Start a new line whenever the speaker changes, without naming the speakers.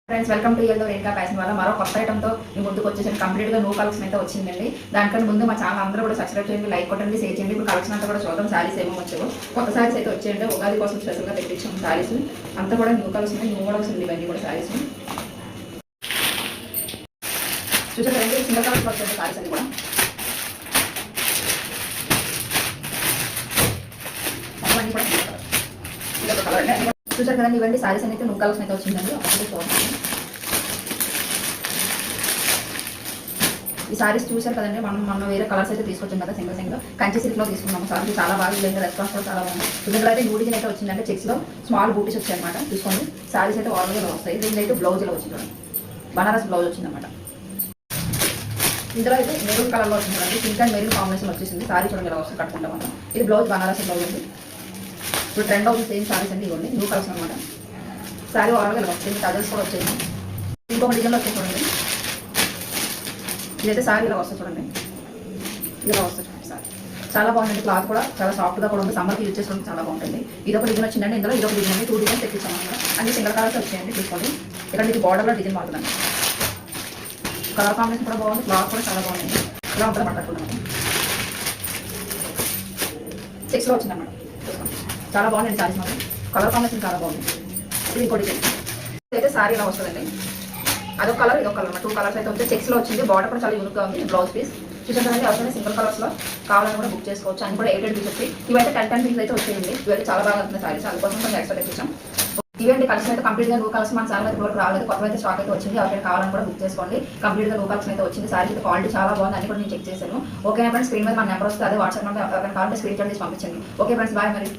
Friends welcome to yellow Rekha fashion వల్ల మరో కొత్త ఐటమ్తో మీ ముందుకు వచ్చేసాను. కంప్లీట్గా న్యూ కలెక్షన్ అయితే వచ్చిందండి. దానికంటే ముందు మా ఛానల్ అందరూ కూడా సబ్స్క్రైబ్ చేయండి, లైక్ కొట్టండి, షేర్ చేయండి. ఇప్పుడు కలెక్షన్ అంతా కూడా చూద్దాం. సారీస్ ఏమో వచ్చావు, కొత్త సారీస్ అయితే వచ్చేయండి. ఉగాది కోసం స్పెషల్గా తెప్పించాము సారీస్ అంతా కూడా న్యూ కలెక్షన్, న్యూ మోడల్స్ ఉంది. ఇవన్నీ కూడా సారీస్ చూసారండి. సింగల్ కలర్స్ వచ్చేది సారీస్ అన్ని కూడా చూసారు కదండి. ఇవన్నీ సారీస్ అయితే న్యూ కలెక్షన్ అయితే వచ్చిందండి. ఒకటి చూడండి. ఈ సారీస్ చూసారు కదండి. మనం వేరే కలర్స్ అయితే తీసుకొచ్చాం కదా, సింగిల్ కంచి సిల్క్లో తీసుకున్నాము. సారీ చాలా బాగా లేదు, రెస్పాన్స్ కూడా చాలా బాగుంది. ఇందులో అయితే న్యూ డిజైన్ అయితే వచ్చిందంటే చెక్స్లో స్మాల్ బూటీస్ వచ్చాయి అనమాట. చూసుకోండి. సారీస్ అయితే ఆర్డర్లో వస్తాయి. దీనిలో అయితే బ్లౌజ్ ఇలా వచ్చింది, బనారస్ బ్లౌజ్ వచ్చిందన్నమాట. ఇందులో అయితే మెరూన్ కలర్లో వచ్చిందండి. పింక్ అండ్ మెరూన్ కాంబినేషన్ వచ్చేసింది. సారీ చూడండి ఇలా వస్తుంది కట్టుకుంటాం మనం. ఇది బ్లౌజ్ బనారస్ బ్లౌజ్ అండి. ఇప్పుడు ట్రెండ్ అవుతుంది సేమ్ సారీస్ అండి. ఇవ్వండి న్యూ కలర్స్ అనమాట. సారీ ఆర్డర్లో ఇలా వచ్చింది. టజల్స్ కూడా వచ్చేది. ఇంకొక డిజైన్లో వచ్చేసి చూడండి. ఇదైతే సారీ ఇలా వస్తుంది చూడండి. ఇలా వస్తుంది సారీ చాలా బాగుంటుంది. క్లాత్ కూడా చాలా సాఫ్ట్గా కూడా ఉంది. సమ్మర్కి యూజ్ చేసుకోవడానికి చాలా బాగుంటుంది. ఇదొక డిజైన్ వచ్చిందండి. ఇందులో ఇదొక డిజైన్, 2 డిజైన్స్ తెప్పించాము అనమాట. అన్ని సింగల్ కలర్స్ వచ్చాయండి. తీసుకోండి. ఇక్కడ మీకు బార్డర్లో డిజైన్ మారుతుందండి. కలర్ కాంబినేషన్ కూడా బాగుంది. క్లాత్ కూడా చాలా బాగుంది. ఇలా ఉంటుంది పట్టుకుంటాం. చెక్స్లో వచ్చిందన్నమాట. చాలా బాగుందండి సారీస్ మాత్రం. కలర్ కాంబినేషన్ చాలా బాగుంది. ఇది ఇంకోటి అయితే సారీ ఇలా వస్తుందండి. అదొక కలర్, ఇదొక కలర్, 2 కలర్స్ అయితే వచ్చి చెక్స్లో వచ్చింది. బార్డర్ కూడా చాలా యూనిక్గా ఉంది. బ్లౌజ్ పీస్ చూసారండి. అవసరం సింగిల్ కలర్స్లో కావాలని కూడా బుక్ చేసుకోవచ్చు. అని కూడా 8 పీస్ వచ్చి ఇవైతే 10 పీస్ అయితే వచ్చేయండి. ఇవైతే చాలా బాగా వస్తుంది సారీస్. అందుకోసం కొంచెం ఎక్స్ట్రా తెప్పించాం. ఇవేంటి కలెక్షన్ అయితే కంప్లీట్గా న్యూ కలర్స్ మన ఛానల్ అయితే వరకు రాలేదు. కొత్త అయితే స్టాక్ అయితే వచ్చింది. ఎవరైనా కావాలని కూడా బుక్ చేసుకోండి. కంప్లీట్గా న్యూ కలెక్షన్ అయితే వచ్చింది. సారీ అయితే క్వాలిటీ చాలా బాగుంది. అన్ని కూడా నేను చెక్ చేశాను. ఓకే ఫ్రెండ్స్, స్క్రీన్ మీద మన నెంబర్ వస్తుంది. అదే వాట్సాప్ నెంబర్ ఎవరైనా కావాలంటే స్క్రీన్ షాట్ తీసి పంపించండి. ఓకే ఫ్రెండ్స్, బాయ్ మరి.